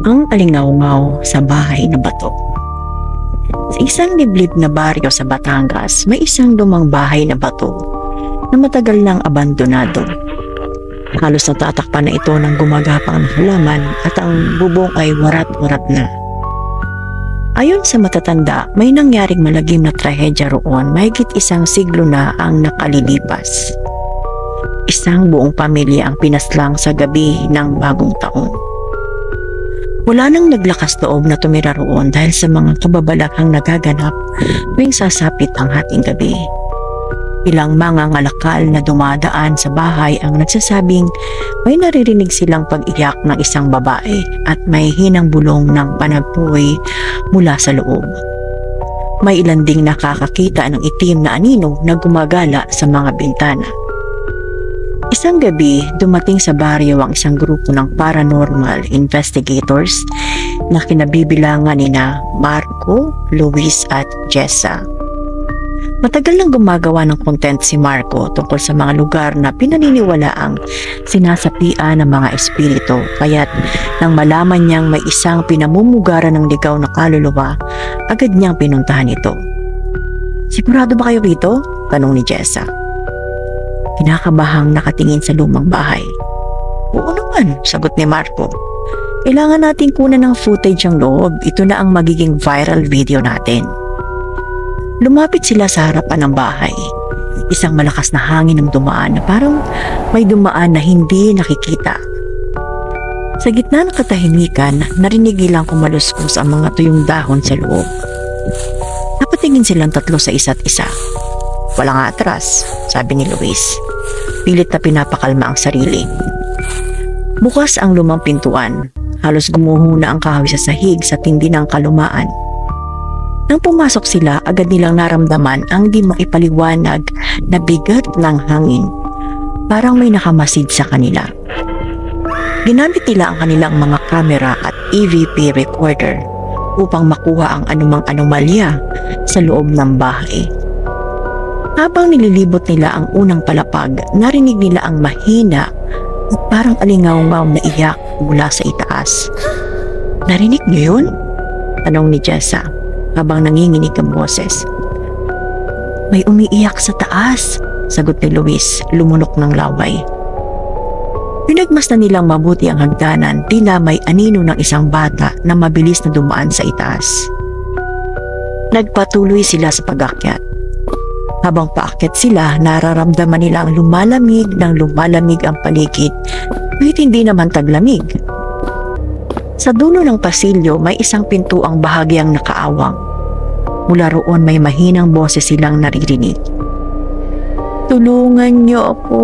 Ang alingaw-ngaw sa bahay na bato. Sa isang liblib na baryo sa Batangas, may isang lumang bahay na bato na matagal nang abandonado. Halos natatakpan na ito ng gumagapang na halaman at ang bubong ay warat-warat na. Ayon sa matatanda, may nangyaring malagim na trahedya roon mahigit isang siglo na ang nakalilipas. Isang buong pamilya ang pinaslang sa gabi ng bagong taon. Wala nang naglakas loob na tumira roon dahil sa mga kababalaghang nagaganap tuwing sasapit ang hating gabi. Ilang mga ngalakal na dumadaan sa bahay ang nagsasabing may naririnig silang pag-iyak ng isang babae at may hinang bulong ng panagpuwi mula sa loob. May ilan ding nakakakita ng itim na anino na gumagala sa mga bintana. Isang gabi, dumating sa baryo ang isang grupo ng paranormal investigators na kinabibilangan nina Marco, Luis at Jessa. Matagal nang gumagawa ng content si Marco tungkol sa mga lugar na pinaniniwalaang sinasapian ng mga espiritu, kaya't nang malaman niyang may isang pinamumugaran ng ligaw na kaluluwa, agad niyang pinuntahan ito. "Sigurado ba kayo rito?" tanong ni Jessa. Kinakabahang nakatingin sa lumang bahay. "Oo naman," sagot ni Marco. "Kailangan nating kunan ng footage ang loob. Ito na ang magiging viral video natin." Lumapit sila sa harapan ng bahay. Isang malakas na hangin ang dumaan na parang may dumaan na hindi nakikita. Sa gitna ng katahimikan, narinig nilang kumaluskos ang mga tuyong dahon sa loob. Napatingin silang tatlo sa isa't isa. "Walang atras," sabi ni Luis. Pilit na pinapakalma ang sarili. Bukas ang lumang pintuan. Halos gumuho na ang kahoy sa sahig sa tindi ng kalumaan. Nang pumasok sila, agad nilang naramdaman ang di maipaliwanag na bigat ng hangin. Parang may nakamasid sa kanila. Ginamit nila ang kanilang mga kamera at EVP recorder upang makuha ang anumang anomalya sa loob ng bahay. Habang nililibot nila ang unang palapag, narinig nila ang mahina at parang alingaw-ngaw na iyak mula sa itaas. "Narinig niyo yun?" tanong ni Jessa habang nanginginig ang boses. "May umiiyak sa taas," sagot ni Luis, lumunok ng laway. Pinagmasdan nilang mabuti ang hagdanan, tila may anino ng isang bata na mabilis na dumaan sa itaas. Nagpatuloy sila sa pag-akyat. Habang paakyat sila, nararamdaman nila ang lumalamig ang paligid, kahit hindi naman taglamig. Sa dulo ng pasilyo, may isang pintuang bahagyang nakaawang. Mula roon may mahinang boses silang naririnig. "Tulungan niyo ako."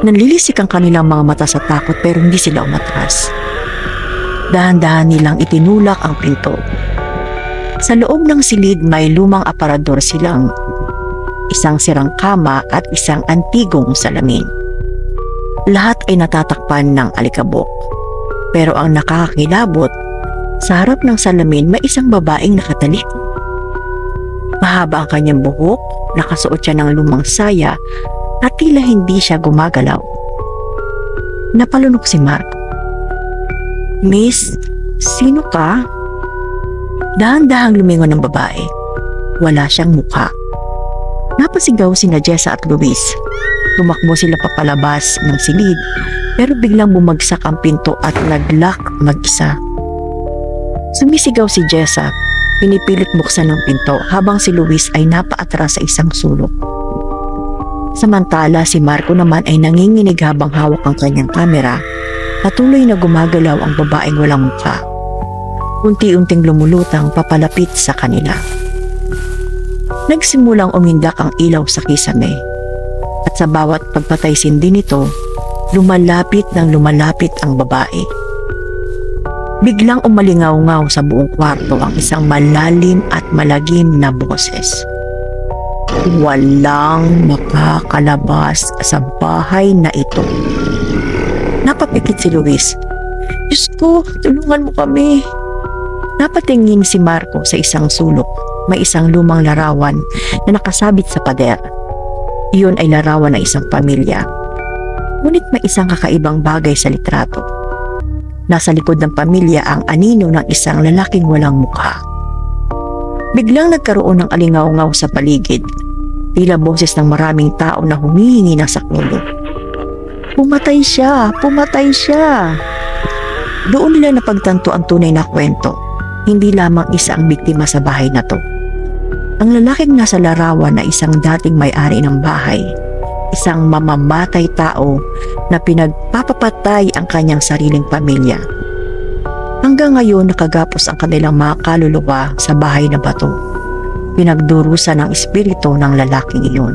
Nanlilisik ang kanilang mga mata sa takot pero hindi sila umatras. Dahan-dahan nilang itinulak ang pinto. Sa loob ng silid may lumang aparador silang, isang sirang kama at isang antigong salamin. Lahat ay natatakpan ng alikabok. Pero ang nakakakilabot, sa harap ng salamin may isang babaeng nakatalik. Mahaba ang kanyang buhok, nakasuot siya ng lumang saya at tila hindi siya gumagalaw. Napalunok si Mark. "Miss, sino ka?" Dahan-dahang lumingon ng babae. Wala siyang mukha. Napasigaw sina Jessa at Luis. Tumakbo sila papalabas ng silid pero biglang bumagsak ang pinto at nag-lock mag-isa. Sumisigaw si Jessa, pinipilit buksan ng pinto habang si Luis ay napaatras sa isang sulok. Samantala si Marco naman ay nanginginig habang hawak ang kanyang kamera. Patuloy na gumagalaw ang babaeng walang mukha. Unti-unting lumulutang papalapit sa kanila. Nagsimulang umindak ang ilaw sa kisame. At sa bawat pagpatay sindi nito, lumalapit ang babae. Biglang umalingaw-ngaw sa buong kwarto ang isang malalim at malagim na boses. "Walang makakalabas sa bahay na ito." Napapikit si Luis. "Diyos ko, tulungan mo kami." Napatingin si Marco sa isang sulok. May isang lumang larawan na nakasabit sa pader. Iyon ay larawan ng isang pamilya. Ngunit may isang kakaibang bagay sa litrato. Nasa likod ng pamilya ang anino ng isang lalaking walang mukha. Biglang nagkaroon ng alingaw-ngaw sa paligid. Tila boses ng maraming tao na humihingi ng saklolo. Pumatay siya! Pumatay siya! Doon nila napagtanto ang tunay na kwento. Hindi lamang isa ang biktima sa bahay na to. Ang lalaking nasa larawan na isang dating may-ari ng bahay. Isang mamamatay tao na pinagpapapatay ang kanyang sariling pamilya. Hanggang ngayon nakagapos ang kanilang mga kaluluwa sa bahay na bato. Pinagdurusa ng espiritu ng lalaking iyon.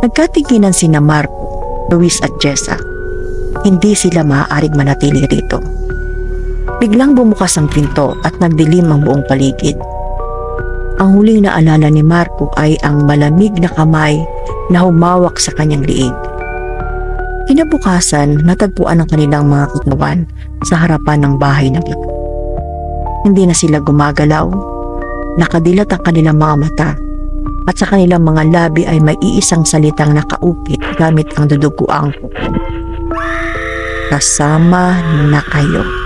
Nagkatinginan sina Marco, Luis at Jessa. Hindi sila maaaring manatili rito. Biglang bumukas ang pinto at nagdilim ang buong paligid. Ang huling naalala ni Marco ay ang malamig na kamay na humawak sa kanyang liig. Kinabukasan, natagpuan ang kanilang mga katawan sa harapan ng bahay na bato. Hindi na sila gumagalaw. Nakadilat ang kanilang mga mata at sa kanilang mga labi ay may iisang salitang nakaupit gamit ang dudugoang kuko. Kasama na kayo.